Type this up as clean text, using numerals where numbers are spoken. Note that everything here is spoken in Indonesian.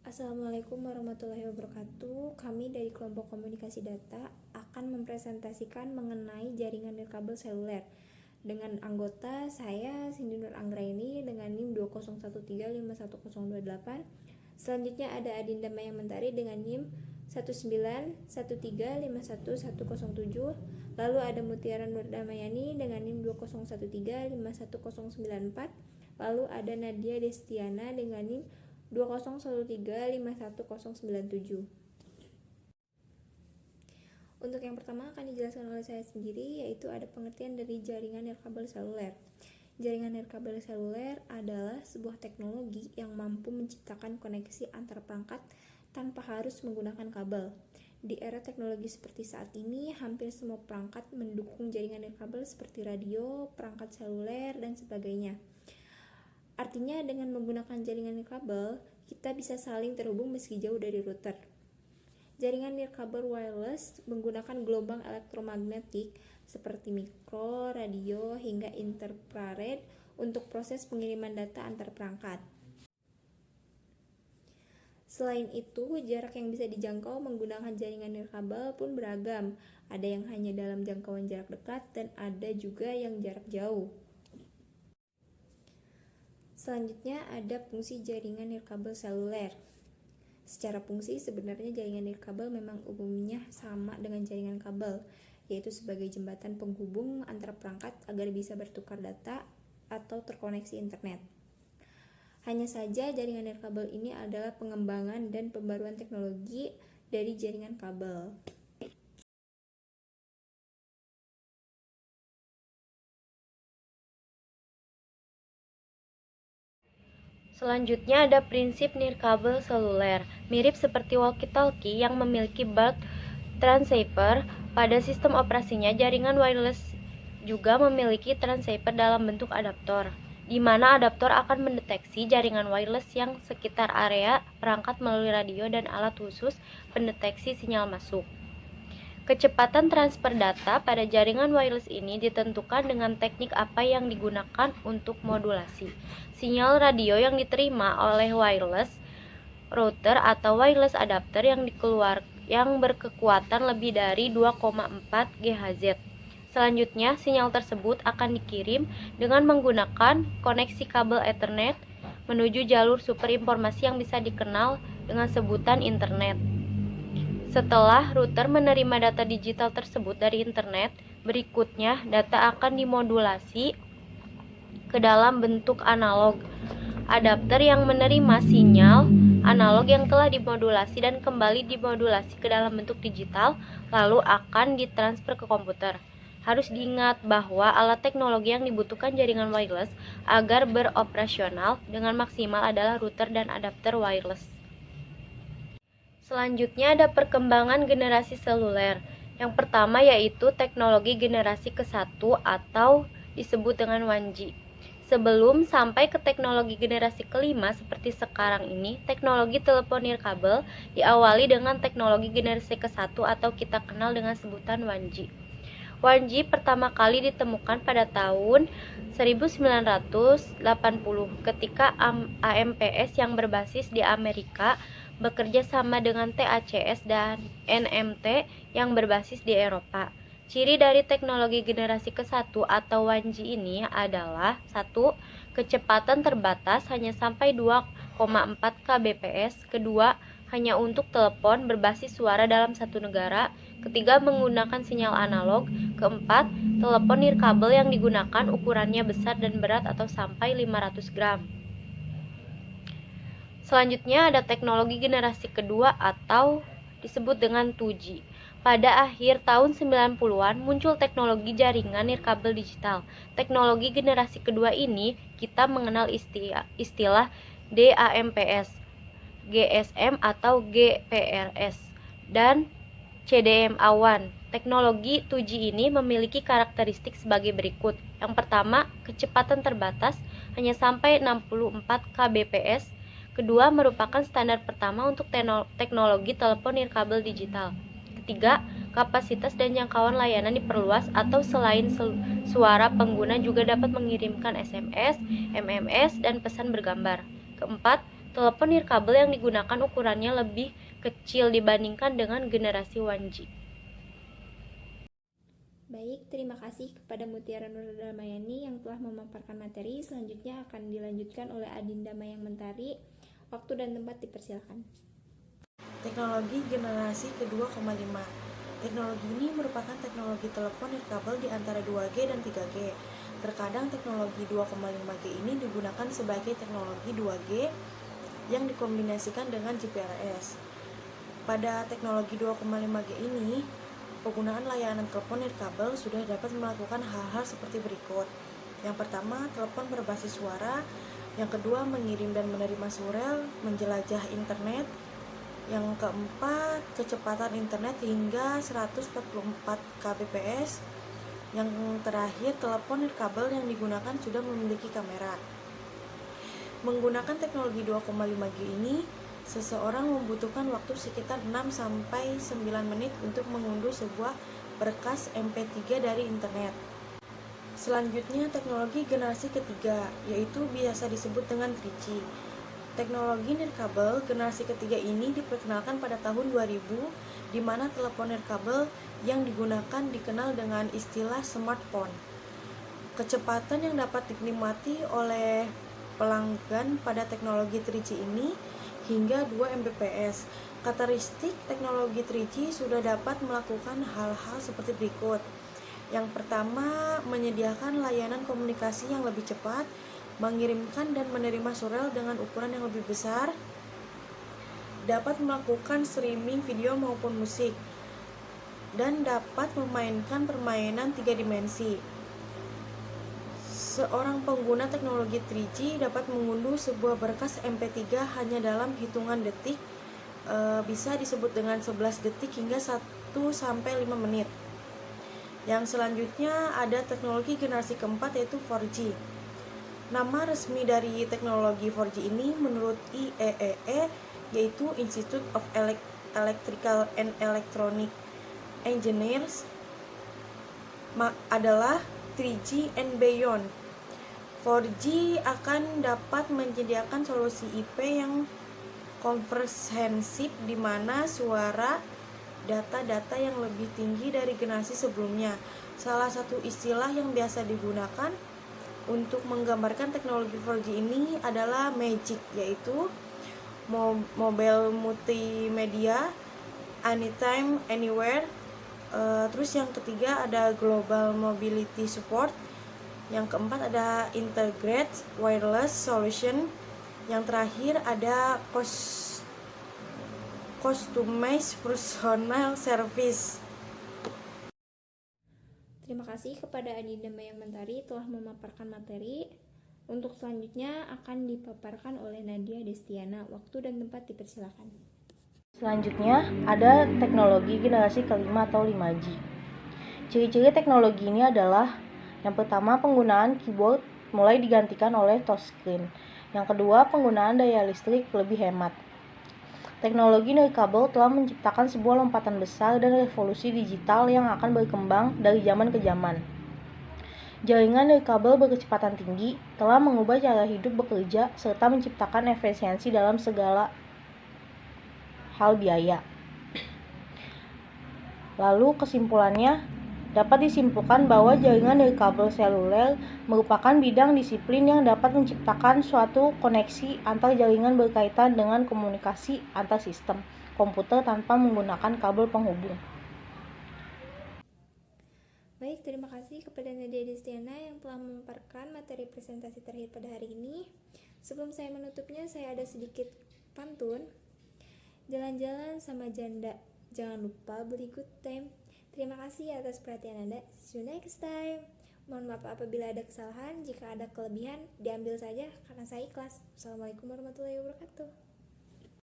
Assalamualaikum warahmatullahi wabarakatuh. Kami dari kelompok komunikasi data akan mempresentasikan mengenai jaringan nirkabel seluler. Dengan anggota saya Cindy Nur Anggraini dengan NIM 201351028. Selanjutnya ada Adinda Maya Mentari dengan NIM 191351107. Lalu ada Mutiara Nurdamayani dengan NIM 201351094. Lalu ada Nadia Destiana dengan NIM 201351097. Untuk yang pertama akan dijelaskan oleh saya sendiri, yaitu ada pengertian dari jaringan nirkabel seluler. Jaringan nirkabel seluler adalah sebuah teknologi yang mampu menciptakan koneksi antar perangkat tanpa harus menggunakan kabel. Di era teknologi seperti saat ini, hampir semua perangkat mendukung jaringan nirkabel seperti radio, perangkat seluler, dan sebagainya. Artinya dengan menggunakan jaringan nirkabel, kita bisa saling terhubung meski jauh dari router. Jaringan nirkabel wireless menggunakan gelombang elektromagnetik seperti mikro, radio, hingga infrared untuk proses pengiriman data antar perangkat. Selain itu, jarak yang bisa dijangkau menggunakan jaringan nirkabel pun beragam. Ada yang hanya dalam jangkauan jarak dekat dan ada juga yang jarak jauh. Selanjutnya ada fungsi jaringan nirkabel seluler. Secara fungsi sebenarnya jaringan nirkabel memang umumnya sama dengan jaringan kabel, yaitu sebagai jembatan penghubung antara perangkat agar bisa bertukar data atau terkoneksi internet. Hanya saja jaringan nirkabel ini adalah pengembangan dan pembaruan teknologi dari jaringan kabel. Selanjutnya ada prinsip nirkabel seluler. Mirip seperti walkie-talkie yang memiliki bulk transceiver, pada sistem operasinya jaringan wireless juga memiliki transceiver dalam bentuk adaptor, di mana adaptor akan mendeteksi jaringan wireless yang sekitar area perangkat melalui radio dan alat khusus pendeteksi sinyal masuk. Kecepatan transfer data pada jaringan wireless ini ditentukan dengan teknik apa yang digunakan untuk modulasi. Sinyal radio yang diterima oleh wireless router atau wireless adapter yang berkekuatan lebih dari 2,4 GHz. Selanjutnya, sinyal tersebut akan dikirim dengan menggunakan koneksi kabel Ethernet menuju jalur super informasi yang bisa dikenal dengan sebutan internet. Setelah router menerima data digital tersebut dari internet, berikutnya data akan dimodulasi ke dalam bentuk analog. Adapter yang menerima sinyal analog yang telah dimodulasi dan kembali dimodulasi ke dalam bentuk digital, lalu akan ditransfer ke komputer. Harus diingat bahwa alat teknologi yang dibutuhkan jaringan wireless agar beroperasional dengan maksimal adalah router dan adapter wireless. Selanjutnya ada perkembangan generasi seluler. Yang pertama yaitu teknologi generasi ke-1 atau disebut dengan 1G. Sebelum sampai ke teknologi generasi kelima seperti sekarang ini, teknologi telepon nirkabel diawali dengan teknologi generasi ke-1 atau kita kenal dengan sebutan 1G. 1G pertama kali ditemukan pada tahun 1980 ketika AMPS yang berbasis di Amerika bekerja sama dengan TACS dan NMT yang berbasis di Eropa. Ciri dari teknologi generasi ke-1 atau 1G ini adalah 1. Kecepatan terbatas hanya sampai 2,4 kbps. Kedua, hanya untuk telepon berbasis suara dalam satu negara. Ketiga, menggunakan sinyal analog. Keempat, telepon nirkabel yang digunakan ukurannya besar dan berat atau sampai 500 gram. Selanjutnya ada teknologi generasi kedua atau disebut dengan 2G. Pada akhir tahun 90-an muncul teknologi jaringan nirkabel digital. Teknologi generasi kedua ini kita mengenal istilah DAMPS, GSM atau GPRS, dan CDMA1. Teknologi 2G ini memiliki karakteristik sebagai berikut. Yang pertama, kecepatan terbatas hanya sampai 64 kbps. Kedua, merupakan standar pertama untuk teknologi telepon nirkabel digital. Ketiga, kapasitas dan jangkauan layanan diperluas atau selain suara pengguna juga dapat mengirimkan SMS, MMS, dan pesan bergambar. Keempat, Telepon nirkabel yang digunakan ukurannya lebih kecil dibandingkan dengan generasi 1G. Baik, terima kasih kepada Mutiara Nurdamayani yang telah memaparkan materi. Selanjutnya akan dilanjutkan oleh Adinda Mayang Mentari. Waktu dan tempat dipersilakan. Teknologi generasi ke-2,5. Teknologi ini merupakan teknologi telepon nirkabel di antara 2G dan 3G. Terkadang teknologi 2,5G ini digunakan sebagai teknologi 2G yang dikombinasikan dengan GPRS. Pada teknologi 2,5G ini, penggunaan layanan telepon nirkabel sudah dapat melakukan hal-hal seperti berikut. Yang pertama, telepon berbasis suara. Yang kedua, mengirim dan menerima surel, menjelajah internet. Yang keempat, kecepatan internet hingga 144 kbps. Yang terakhir, telepon nirkabel yang digunakan sudah memiliki kamera. Menggunakan teknologi 2,5G ini, seseorang membutuhkan waktu sekitar 6-9 menit untuk mengunduh sebuah berkas MP3 dari internet. Selanjutnya, teknologi generasi ketiga, yaitu biasa disebut dengan 3G. Teknologi nirkabel generasi ketiga ini diperkenalkan pada tahun 2000, di mana telepon nirkabel yang digunakan dikenal dengan istilah smartphone. Kecepatan yang dapat dinikmati oleh pelanggan pada teknologi 3G ini hingga 2 Mbps. Karakteristik teknologi 3G sudah dapat melakukan hal-hal seperti berikut. Yang pertama, menyediakan layanan komunikasi yang lebih cepat, mengirimkan dan menerima surel dengan ukuran yang lebih besar, dapat melakukan streaming video maupun musik, dan dapat memainkan permainan 3 dimensi. Seorang pengguna teknologi 3G dapat mengunduh sebuah berkas MP3 hanya dalam hitungan detik, bisa disebut dengan 11 detik hingga 1-5 menit. Yang selanjutnya ada teknologi generasi keempat, yaitu 4G. Nama resmi dari teknologi 4G ini menurut IEEE yaitu Institute of Electrical and Electronic Engineers adalah 3G and beyond. 4G akan dapat menyediakan solusi IP yang komprehensif di mana suara data-data yang lebih tinggi dari generasi sebelumnya. Salah satu istilah yang biasa digunakan untuk menggambarkan teknologi 4G ini adalah Magic, yaitu mobile multimedia, anytime, anywhere. Terus yang ketiga ada Global Mobility Support. Yang keempat ada Integrated Wireless Solution. Yang terakhir ada Customized Personal Service. Terima kasih kepada Adinda Mayang Mentari telah memaparkan materi. Untuk selanjutnya akan dipaparkan oleh Nadia Destiana. Waktu dan tempat dipersilakan. Selanjutnya ada teknologi generasi kelima atau 5G. Ciri-ciri teknologi ini adalah yang pertama, penggunaan keyboard mulai digantikan oleh touchscreen. Yang kedua, penggunaan daya listrik lebih hemat. Teknologi nirkabel telah menciptakan sebuah lompatan besar dan revolusi digital yang akan berkembang dari zaman ke zaman. Jaringan nirkabel berkecepatan tinggi telah mengubah cara hidup bekerja serta menciptakan efisiensi dalam segala hal biaya. Lalu kesimpulannya, dapat disimpulkan bahwa jaringan nirkabel seluler merupakan bidang disiplin yang dapat menciptakan suatu koneksi antar jaringan berkaitan dengan komunikasi antar sistem komputer tanpa menggunakan kabel penghubung. Baik, terima kasih kepada Nadia Destiana yang telah memaparkan materi presentasi terakhir pada hari ini. Sebelum saya menutupnya, saya ada sedikit pantun. Jalan-jalan sama janda, jangan lupa beli good time. Terima kasih atas perhatian Anda. See you next time. Mohon maaf apabila ada kesalahan. Jika ada kelebihan, diambil saja karena saya ikhlas. Assalamualaikum warahmatullahi wabarakatuh.